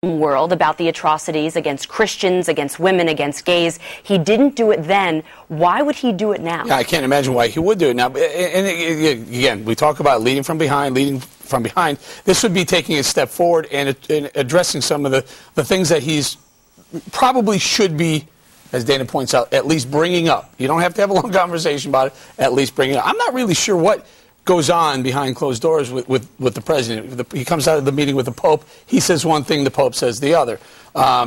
world about the atrocities against Christians, against women, against gays. He didn't do it then. Why would he do it now? Yeah, I can't imagine why he would do it now. And again, we talk about leading from behind. This would be taking a step forward and addressing some of the things that he's probably should be, as Dana points out, at least bringing up. You don't have to have a long conversation about it, at least bringing it up. I'm not really sure what goes on behind closed doors with the president. He comes out of the meeting with the Pope. He says one thing, the Pope says the other.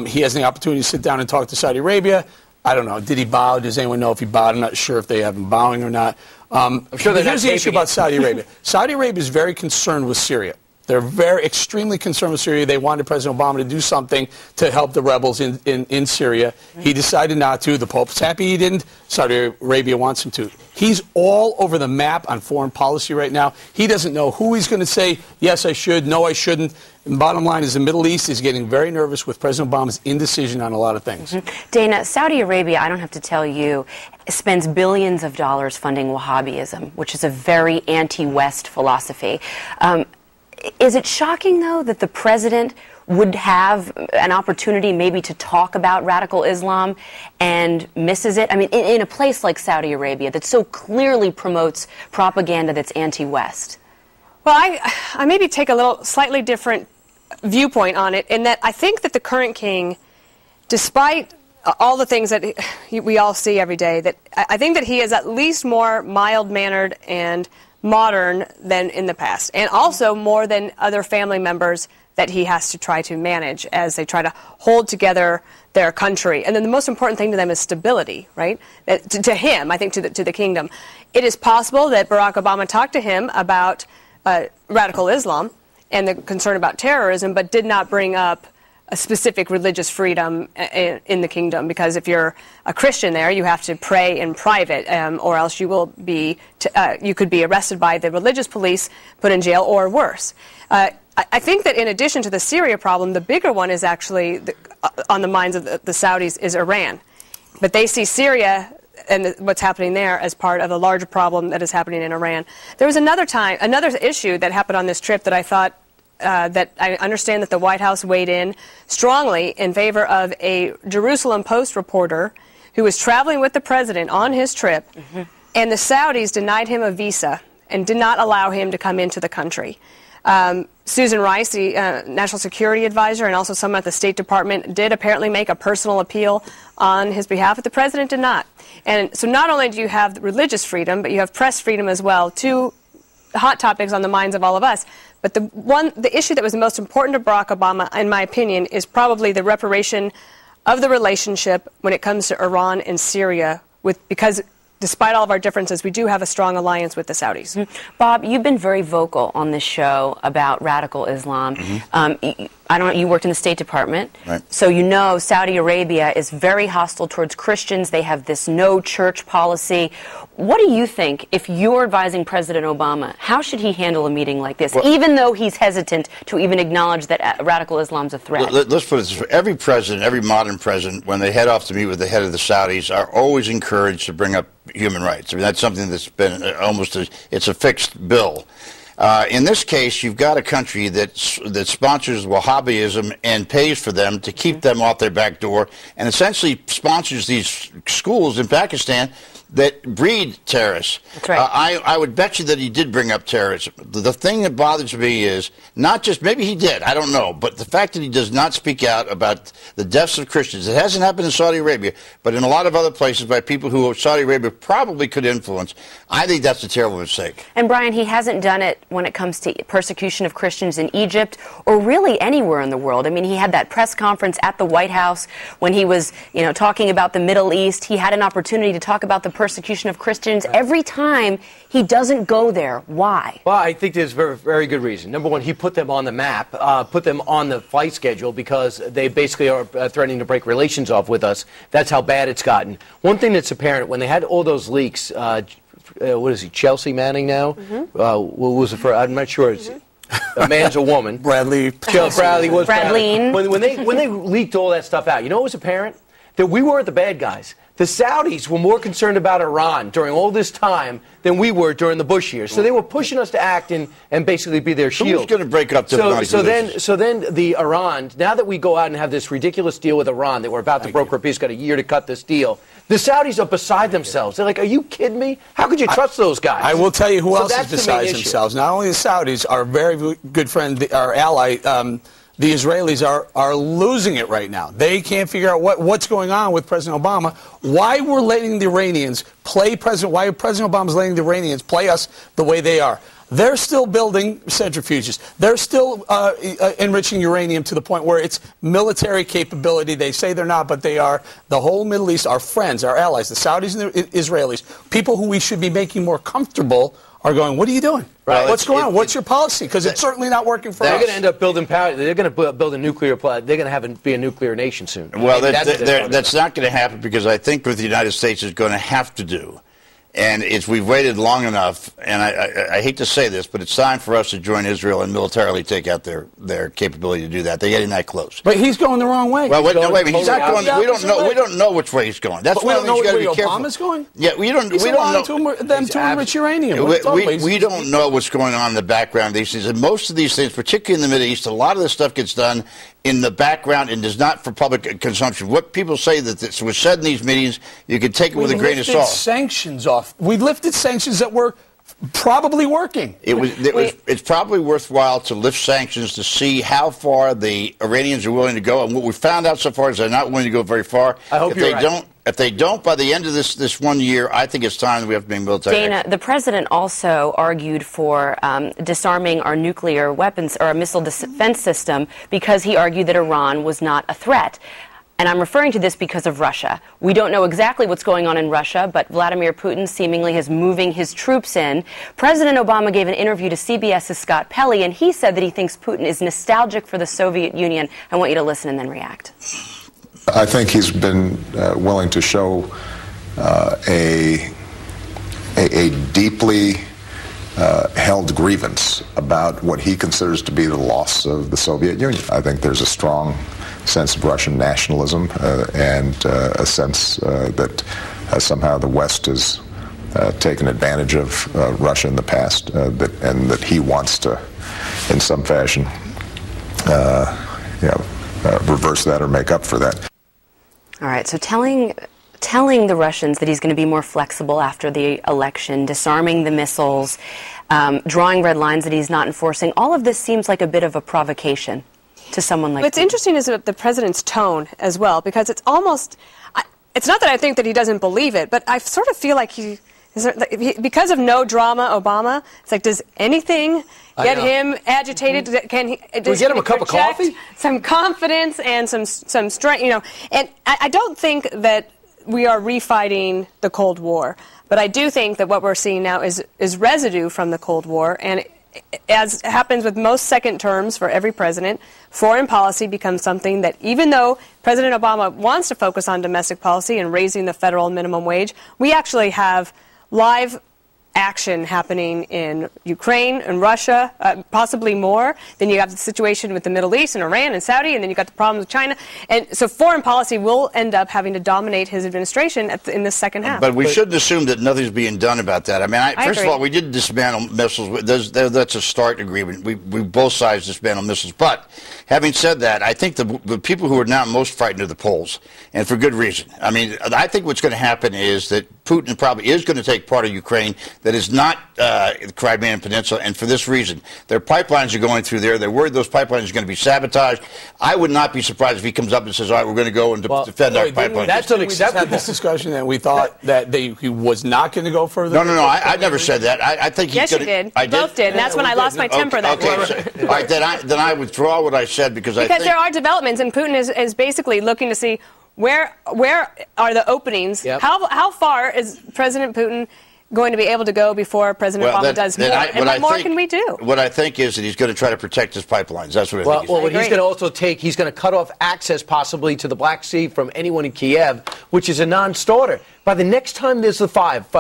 He has the opportunity to sit down and talk to Saudi Arabia. I don't know. Did he bow? Does anyone know if he bowed? I'm not sure if they have him bowing or not. I'm sure here's the issue about Saudi Arabia. Saudi Arabia is very concerned with Syria. They're extremely concerned with Syria. They wanted President Obama to do something to help the rebels in Syria. He decided not to. The Pope's happy he didn't. Saudi Arabia wants him to. He's all over the map on foreign policy right now. He doesn't know who he's going to say, yes, I should, no, I shouldn't. And bottom line is the Middle East is getting very nervous with President Obama's indecision on a lot of things. Dana, Saudi Arabia, I don't have to tell you, spends billions of dollars funding Wahhabism, which is a very anti-West philosophy. Is it shocking, though, that the president would have an opportunity maybe to talk about radical Islam and misses it? I mean, in a place like Saudi Arabia that so clearly promotes propaganda that's anti-West. Well, I maybe take a little slightly different viewpoint on it in that I think that the current king, despite all the things that we all see every day, that I think that he is at least more mild-mannered and modern than in the past, and also more than other family members that he has to try to manage as they try to hold together their country. And then the most important thing to them is stability, right? To him, I think to the kingdom. It is possible that Barack Obama talked to him about radical Islam and the concern about terrorism, but did not bring up a specific religious freedom in the kingdom, because if you're a Christian there, you have to pray in private, or else you will be you could be arrested by the religious police, put in jail, or worse. I think that in addition to the Syria problem, the bigger one is actually on the minds of the Saudis is Iran, but they see Syria and what's happening there as part of a larger problem that is happening in Iran. There was another issue that happened on this trip that I thought. That I understand that the White House weighed in strongly in favor of a Jerusalem Post reporter who was traveling with the president on his trip, and the Saudis denied him a visa and did not allow him to come into the country. Susan Rice, the National Security Advisor, and also someone at the State Department did apparently make a personal appeal on his behalf, but the president did not. And so not only do you have religious freedom, but you have press freedom as well, two hot topics on the minds of all of us. But the issue that was the most important to Barack Obama, in my opinion, is probably the reparation of the relationship when it comes to Iran and Syria, because despite all of our differences, we do have a strong alliance with the Saudis. Bob, you've been very vocal on this show about radical Islam. I don't know, you worked in the State Department, right. So you know Saudi Arabia is very hostile towards Christians. They have this no church policy. What do you think, if you're advising President Obama, how should he handle a meeting like this, even though he's hesitant to even acknowledge that radical Islam's a threat? Let's put it this way. Every president, every modern president, when they head off to meet with the head of the Saudis, are always encouraged to bring up human rights. I mean, that's something that's been it's a fixed bill. In this case, you've got a country that sponsors Wahhabism and pays for them to keep them off their back door, and essentially sponsors these schools in Pakistan that breed terrorists. That's right. I would bet you that he did bring up terrorism. The thing that bothers me is not just, maybe he did, I don't know, but the fact that he does not speak out about the deaths of Christians. It hasn't happened in Saudi Arabia, but in a lot of other places by people who Saudi Arabia probably could influence. I think that's a terrible mistake. And Brian, he hasn't done it when it comes to persecution of Christians in Egypt or really anywhere in the world. I mean, he had that press conference at the White House when he was, talking about the Middle East. He had an opportunity to talk about the persecution of Christians. Every time he doesn't go there. Why? Well, I think there's a very, very good reason. Number one, he put them on the map, put them on the flight schedule because they basically are threatening to break relations off with us. That's how bad it's gotten. One thing that's apparent, when they had all those leaks, what is he, Chelsea Manning now? What was it for? I'm not sure. It's, a man's a woman. Bradley was Bradley. When they leaked all that stuff out, you know what was apparent? That we weren't the bad guys. The Saudis were more concerned about Iran during all this time than we were during the Bush years. So they were pushing us to act and basically be their shield. Who's going to break up the so then the Iran, now that we go out and have this ridiculous deal with Iran that we're about to broker a peace, got a year to cut this deal, the Saudis are beside themselves. They're like, are you kidding me? How could you trust those guys? I will tell you who else is beside themselves. Not only the Saudis, our very good friend, our ally, the Israelis are losing it right now. They can't figure out what's going on with President Obama. Why we're letting the Iranians play why President Obama's letting the Iranians play us the way they are. They're still building centrifuges. They're still enriching uranium to the point where it's military capability. They say they're not, but they are. The whole Middle East, our friends, our allies, the Saudis and the Israelis, people who we should be making more comfortable are going, what are you doing? Right. What's going on? What's your policy? Because it's certainly not working for us. They're going to end up building power. They're going to build a nuclear plant. They're going to be a nuclear nation soon. Well, that's not going to happen because I think what the United States is going to have to do, and we've waited long enough, and I hate to say this, but it's time for us to join Israel and militarily take out their capability to do that. They're getting that close. But he's going the wrong way. Well, wait a minute. He's not going. We don't know which way he's going. That's why we don't know where Obama's going. Yeah, we don't know. Them to enrich uranium. We don't know what's going on in the background of these things, and most of these things, particularly in the Middle East, a lot of this stuff gets done in the background and is not for public consumption. What people say that this was said in these meetings, you can take it with a grain of salt. We lifted sanctions off. We lifted sanctions that were probably working. It's probably worthwhile to lift sanctions to see how far the Iranians are willing to go. And what we found out so far is they're not willing to go very far. I hope you're right. If they don't, by the end of this 1 year, I think it's time that we have to be military. Dana, the president also argued for disarming our nuclear weapons or a missile defense system because he argued that Iran was not a threat. And I'm referring to this because of Russia. We don't know exactly what's going on in Russia, but Vladimir Putin seemingly is moving his troops in. President Obama gave an interview to CBS's Scott Pelley, and he said that he thinks Putin is nostalgic for the Soviet Union. I want you to listen and then react. I think he's been willing to show a deeply held grievance about what he considers to be the loss of the Soviet Union. I think there's a strong sense of Russian nationalism and a sense that somehow the West has taken advantage of Russia in the past, and that he wants to, in some fashion, reverse that or make up for that. All right, so telling the Russians that he's going to be more flexible after the election, disarming the missiles, drawing red lines that he's not enforcing, all of this seems like a bit of a provocation to someone like What's interesting is the president's tone as well, because it's almost, it's not that I think that he doesn't believe it, but I sort of feel like because of no drama Obama, it's like, does anything get him agitated? Mm-hmm. Can he get him a cup of coffee? Some confidence and some strength, and I don't think that we are refighting the Cold War, but I do think that what we're seeing now is residue from the Cold War, and as happens with most second terms for every president, foreign policy becomes something that, even though President Obama wants to focus on domestic policy and raising the federal minimum wage, we actually have live action happening in Ukraine and Russia, possibly more. Then you have the situation with the Middle East and Iran and Saudi, and then you've got the problems with China. And so foreign policy will end up having to dominate his administration in the second half. But we shouldn't assume that nothing's being done about that. I mean, first of all, we did dismantle missiles. That's a START agreement. We both sides dismantle missiles. But having said that, I think the people who are now most frightened are the Poles, and for good reason. I mean, I think what's going to happen is that Putin probably is going to take part of Ukraine that is not the Crimean Peninsula, and for this reason. Their pipelines are going through there. They're worried those pipelines are going to be sabotaged. I would not be surprised if he comes up and says, all right, we're going to go and defend our pipelines. That's unacceptable. We had this discussion, and we thought that he was not going to go further. No, I never said that. I think yes, you did. I both did, and that's when I lost my temper that day. So, all right, then I withdraw what I said because I think there are developments, and Putin is basically looking to see where are the openings. Yep. How far is President Putin going to be able to go before President Obama does more? And what more can we do? What I think is that he's going to try to protect his pipelines. That's what I think. Well, what he's going to also he's going to cut off access possibly to the Black Sea from anyone in Kiev, which is a non-starter. By the next time there's the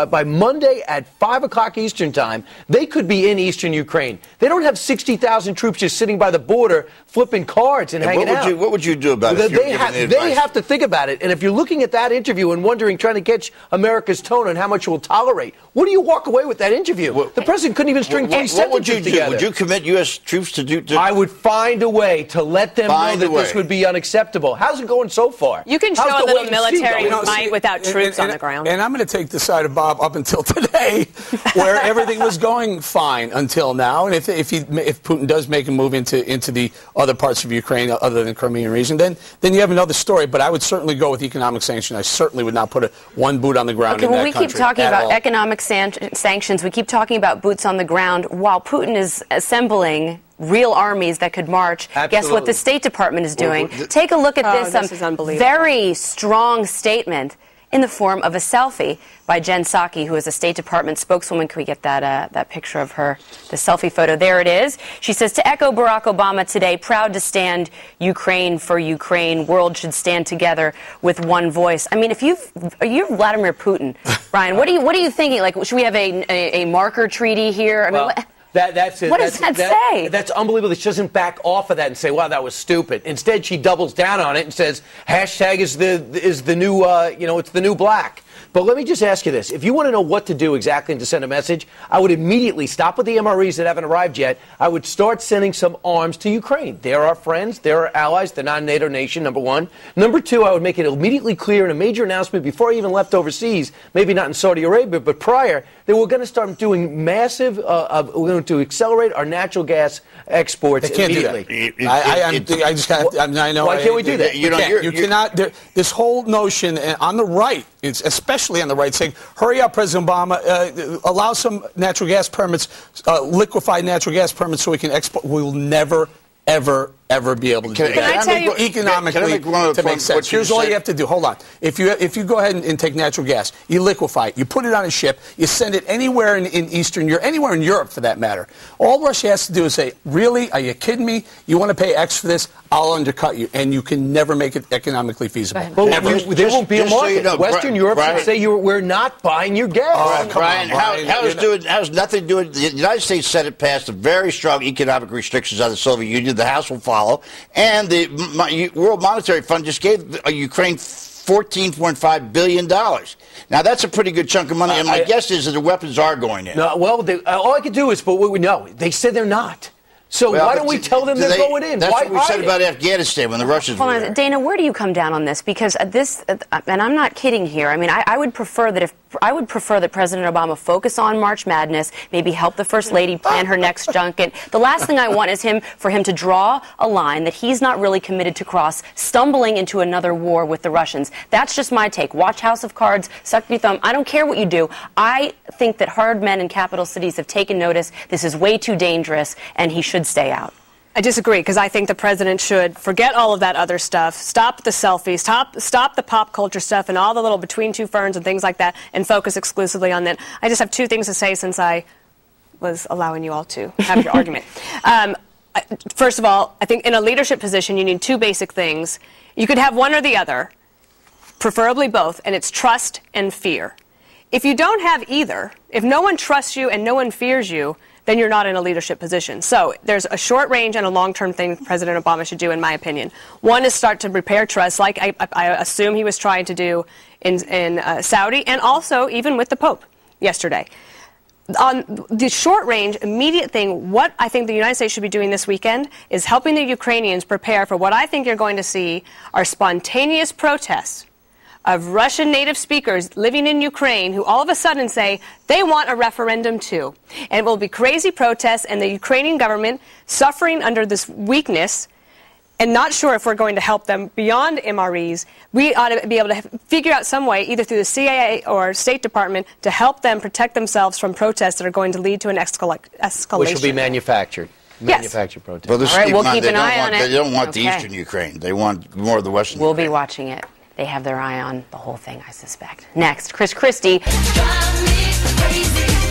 by Monday at 5 o'clock Eastern time, they could be in eastern Ukraine. They don't have 60,000 troops just sitting by the border flipping cards and hanging out. What would you do about it? They have to think about it. And if you're looking at that interview and wondering, trying to catch America's tone and how much we'll tolerate, what do you walk away with that interview? The president couldn't even string 3 sentences together. Would you commit U.S. troops to do? I would find a way to let them know that this would be unacceptable. How's it going so far? You can show a little military might without troops on the ground. And I'm going to take the side of Bob up until today, where everything was going fine until now. And if Putin does make a move into the other parts of Ukraine other than Crimean region, then you have another story. But I would certainly go with economic sanctions. I certainly would not put one boot on the ground in that country. We keep talking about economic sanctions. We keep talking about boots on the ground while Putin is assembling real armies that could march. Absolutely. Guess what the State Department is doing? Take a look at this very strong statement in the form of a selfie by Jen Psaki, who is a State Department spokeswoman. Can we get that picture of her, the selfie photo? There it is. She says, to echo Barack Obama today, proud to stand Ukraine for Ukraine. World should stand together with one voice. I mean, you're Vladimir Putin, Brian, what are you thinking? Like, should we have a marker treaty here? I mean, That's it. What does that say? That's unbelievable. She doesn't back off of that and say, "Wow, that was stupid." Instead, she doubles down on it and says, "Hashtag is the new it's the new black." But let me just ask you this. If you want to know what to do exactly and to send a message, I would immediately stop with the MREs that haven't arrived yet. I would start sending some arms to Ukraine. They're our friends. They're our allies. They're not a NATO nation, number one. Number two, I would make it immediately clear in a major announcement before I even left overseas, maybe not in Saudi Arabia, but prior, that we're going to start doing massive, we're going to accelerate our natural gas exports immediately. I just got. I know. Why can't we do that? You cannot. This whole notion on the right, especially on the right, saying, "Hurry up, President Obama, allow some natural gas permits, liquefied natural gas permits, so we can export." We will never, ever be able to do that. Can I tell you economically to make sense? Here's all you have to do. Hold on. If you go ahead and take natural gas, you liquefy it, you put it on a ship, you send it anywhere in Eastern Europe, anywhere in Europe for that matter. All Russia has to do is say, "Really? Are you kidding me? You want to pay X for this? I'll undercut you," and you can never make it economically feasible. Well, there won't be a market. Western Europe should say we're not buying your gas. Brian, how's nothing to do with the United States Senate passed a very strong economic restrictions on the Soviet Union. The House will follow. And the World Monetary Fund just gave Ukraine $14.5 billion. Now, that's a pretty good chunk of money, and my guess is that the weapons are going in. No, well, all I can do is, but we know. They said they're not. So why don't we tell them they're going in? That's what we said about Afghanistan when the Russians were there. Dana, where do you come down on this? Because this, and I'm not kidding here. I mean, I would prefer that President Obama focus on March Madness, maybe help the First Lady plan her next junket. The last thing I want is for him to draw a line that he's not really committed to cross, stumbling into another war with the Russians. That's just my take. Watch House of Cards, suck your thumb. I don't care what you do. I think that hard men in capital cities have taken notice. This is way too dangerous, and he should stay out. I disagree, because I think the president should forget all of that other stuff, stop the selfies, stop the pop culture stuff and all the little between two ferns and things like that, and focus exclusively on that. I just have two things to say since I was allowing you all to have your argument. First of all, I think in a leadership position you need two basic things. You could have one or the other, preferably both, and it's trust and fear. If you don't have either, if no one trusts you and no one fears you, then you're not in a leadership position. So there's a short range and a long-term thing President Obama should do, in my opinion. One is start to repair trust, like I assume he was trying to do in Saudi, and also even with the Pope yesterday. On the short range, immediate thing, what I think the United States should be doing this weekend is helping the Ukrainians prepare for what I think you're going to see are spontaneous protests of Russian native speakers living in Ukraine who all of a sudden say they want a referendum too. And it will be crazy protests, and the Ukrainian government suffering under this weakness and not sure if we're going to help them beyond MREs. We ought to be able to figure out some way, either through the CIA or State Department, to help them protect themselves from protests that are going to lead to an escalation. Which will be manufactured. Manufactured protests. Well, all right, we'll keep an eye on it. They don't want the eastern Ukraine. They want more of the western We'll Ukraine. be watching it. They have their eye on the whole thing, I suspect. Next, Chris Christie. Drive me crazy.